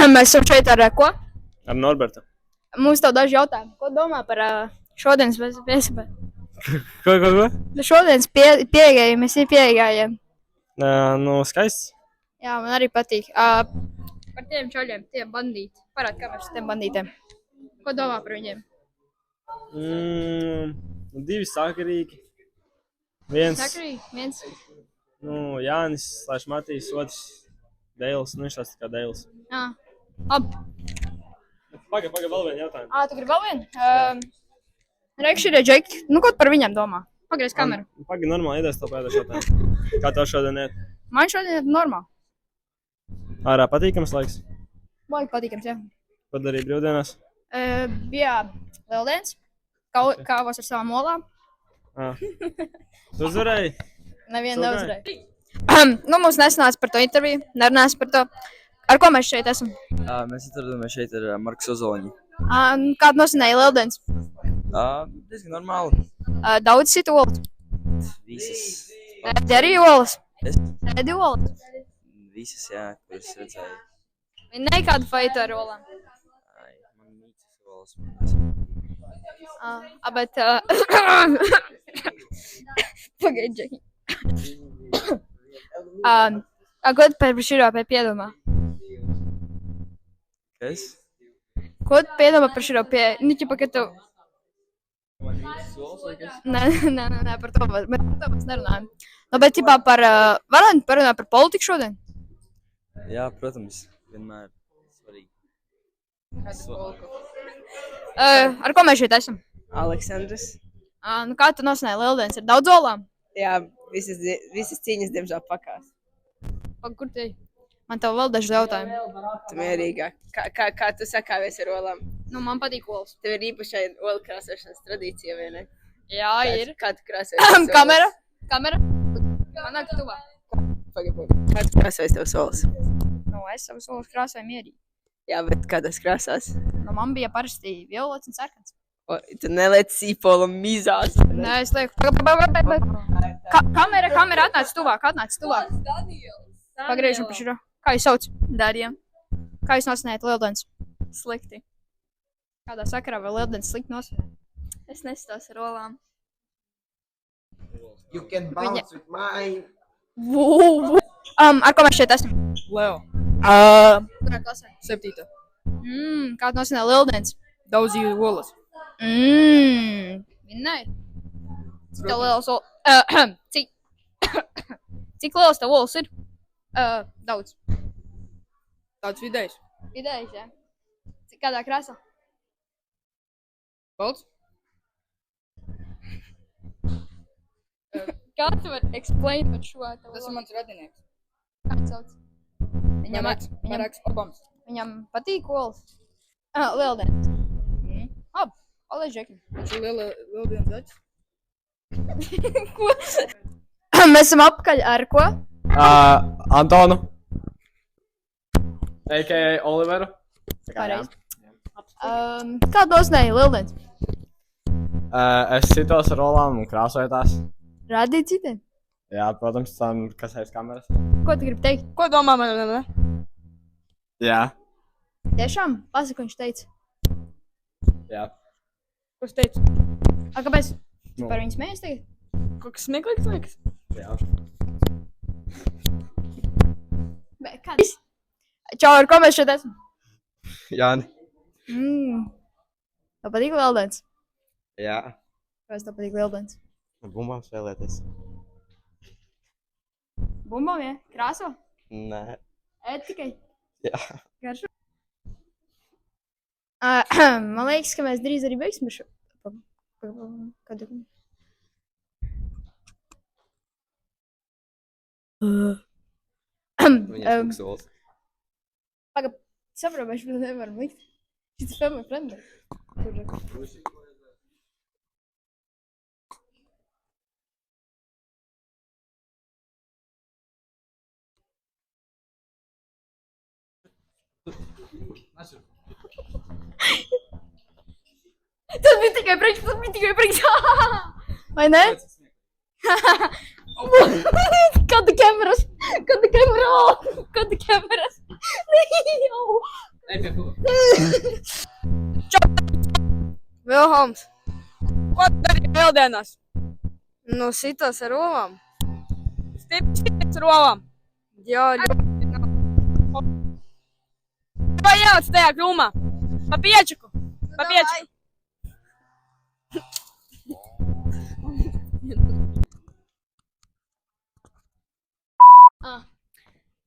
Mēs esam šeit ar ko? Ar Norbertu. Mums tev daži jautājumi. Ko domā par šodienas viesabē? Ko? Šodienas pieejai, mēs ir pieejājiem. Nu, skaists. Jā, man arī patīk. Par tiem čaļiem, tiem bandīti. Parād kameras tiem bandītiem. Ko domā par viņiem? Divi sakarīgi. Viens. Sakarīgi? Viens. Nu, Jānis / Matīs, otrs Dēls. Nu, viņš tās tā kā Dēls. Jā. Labi. Paga, vēl vienu jautājumu. Tu gribi vēl vienu? Reikši ir Džeki. Nu, ko tu par viņiem domā? Pagriez kameru. Paga, normāli iedēs tev pēdējo jautājumu. Kā tev šodien iet? Man šodien ir normāli. Ārā patīkams laiks? Baigi patīkams, jā. Ko darīja brīvdienās? Bija lieldienas. Kāvos ar savām olām. Tu uzvarēji? Nevienu neuzvarēju. Nu, mums nesanāca par to interviju. Nerunāsim par to. Ar ko mēs šeit esam? Mēs atrodamies šeit ar Marku Ozoliņu. Kādu nosinēja lieldienas? Diezgan normāli. Daudz citu olas. Visas. Te arī olas. Es? Ēdi olas. Visas, jā, kuras redzēju. Viņa nekādu faitu ar olām. Man mīcas olas. Bet... Pagaid, Džeki. Ko tu par širo piedomā? Kas? Ko tu piedomā par širo Nu, ķipa, ka tu... Nē, par to mēs nerunājam. Nu, bet, ķipā, varam parunāt par politiku šodien? Jā, protams, vienmēr svarīgi. Ar ko mēs šeit esam? Aleksandrs. Nu, kā tu nosinēji lieldienas? Ir daudz olām? Jā, visas cīņas, diemžēl, pakās. Kur te? Man tev vēl daži jautājumi. Tu mierīgāk. Kā tu sakāvies ar olām? Nu, man patīk olas. Tev ir īpašai olu krāsošanas tradīcija, vai ne? Jā, ir. Kā tu krāsojies? Kamera? Man nāk tuvā. Kā tu krāsojies tavas olas? Nu, es savas olas krāsoju mierīgi. Jā, bet kādās krāsās? Nu, man bija parasti violets un sarkans. Tu neliec sīpolam mizās. Nē, es lieku. Kamera atnāc tuvāk. Pagriežam pa širo. Kā jūs sauc? Darija. Kā jūs nosinējat lieldienas? Slikti. Kādā sakarā vai lieldienas slikti nosinēt? Es nestos ar olām. You can bounce with mine. Ar ko mēs šeit esam? Leo. Kurā klasē? 7. Kāda nosinē lieldienas? Daudz jūju olas. Vinnēji? Cik tev lielas olas? Cik lielas tev olas ir? Daudz. Tāds vidējs. Vidējs, jā. Cik kādā krāsā? Balts. Kā tu vari explain par šo tev? Tas ir mans radinieks. Kā tu sauc? Maraks Obams. Viņam patīk olas? Lieldienas. Labi, paldies, Džeki. Viņš ir lieldienas daķis. Ko? Mēs esam apkaļ ar ko? Antonu. A.k.a. Oliveru. Pareizi. Kāda nosinēja lieldienas? Es citos ar olām un krāsoju tās. Rādīt citiem? Jā, protams, tam, kas aiz kameras. Ko tu gribi teikt? Ko domā man? Jā. Tiešām? Pasaka, viņš teica. Jā. Ko es teicu? Kāpēc? Nu. Par viņu smējas tagad? Kaut kas smieklīgs liekas? Jā. Kāds? Čau, ar ko mēs šeit esam? Jāni. Tev patīk lieldienas? Jā. Kāpēc tev patīk lieldienas? Bumbām spēlēties. Bumbām, jā? Krāso? Nē. Ēd tikai? Jā. Garšo? Man liekas, ka mēs drīz arī beigsim šo. Kādu? Viņas solis. Saprotu, mēs vēl nevaram likt. Šis family friendly. Tas bija tikai priekš. Vai ne? Kāda kameras? Vilhelms. Ko tu dari vēldienās? Nu, sitas ar olām. Stiprs ar olām. Jā, Vai jāc tajā krūmā? Pa piečaku. Pa piečaku.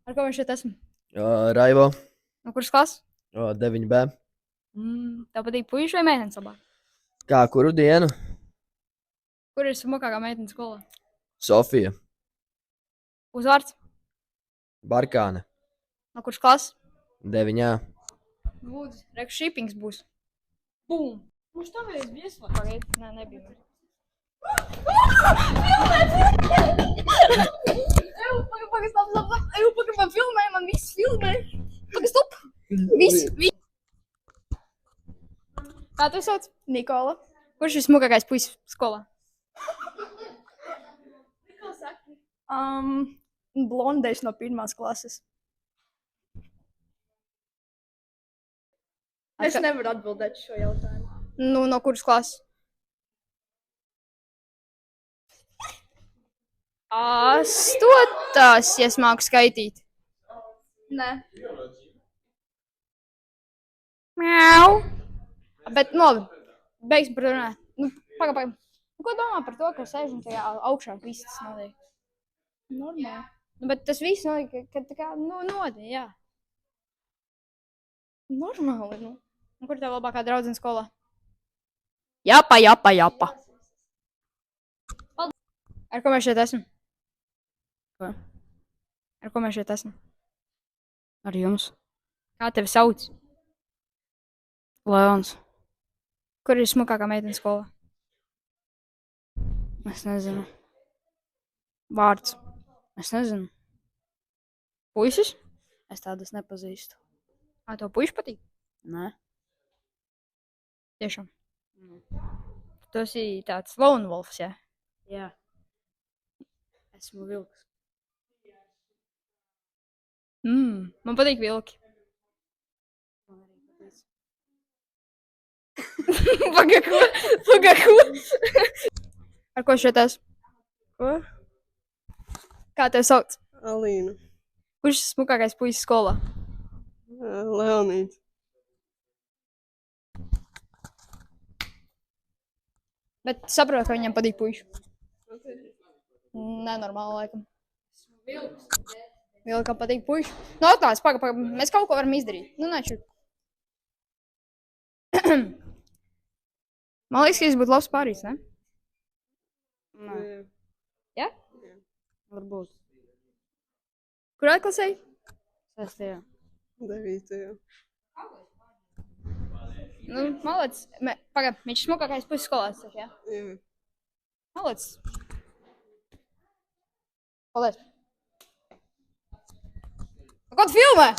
Ar ko mēs šeit esam? Raivo. No kuras klases? 9B. Tev patīk puiši vai meitenes labāk? Kā kuru dienu? Kur ir smukākā meitene skolā? Sofija. Uzvārds? Barkāne. No kuras klases? 9. Lūdzu, reku šīpings būs. Bum! Mums tā vajag viesot. Pagaid, nē, nebija. Pagaid, stop. Eju, pagaid, man filmē, man viss filmē. Pagaid, stop. Viss. Kā tu sauc? Nikola. Kurš ir smukākais puisis skolā? blondais no 1. klases. Es nevaru atbildēt šo jautājumu. Nu, no kuras klases? 8. ja es māku skaitīt. Nē. Miau. Bet, nu, labi. Beigsim par to runāt. Nu, pagaid. Nu, ko domā par to, ka sēžam tajā augšā viss tas notiek? Normāli. Nu, bet tas viss notiek, ka tā kā, nu, notiek, jā. Normāli, nu. Un kur tev labākā draudzene skolā? Japa. Ar ko mēs šeit esam? Ko? Ar ko mēs šeit esam? Ar jums. Kā tevi sauc? Leons. Kur ir smukākā meitene skolā? Es nezinu. Vārds. Es nezinu. Puisis? Es tādas nepazīstu. Kā tev puiši patīk? Nē. Tiešām. Tu esi tāds lone wolfs, jā? Jā. Esmu vilks. Man patīk vilki. Man arī patīk. Pagaku. Ar ko šeit esmu? Ko? Kā tev sauc? Alīna. Kurš ir smukākais puisis skolā? Leonīds. Bet saprotu, ka viņam patīk puiši. Nenormāli, laikam. Vilkam patīk puiši. Nu, atklāts, pagaid. Mēs kaut ko varam izdarīt. Nu, nē, šur. Man liekas, ka es būtu labs pārīs, ne? Nē. Jā? Varbūt. Kurā klasē? 6. 9. Nu, malec. Pagaid, viņš ir smukākais puisis skolā, es saku, jā? Jā. Malec. Paldies. Ko tu filmē?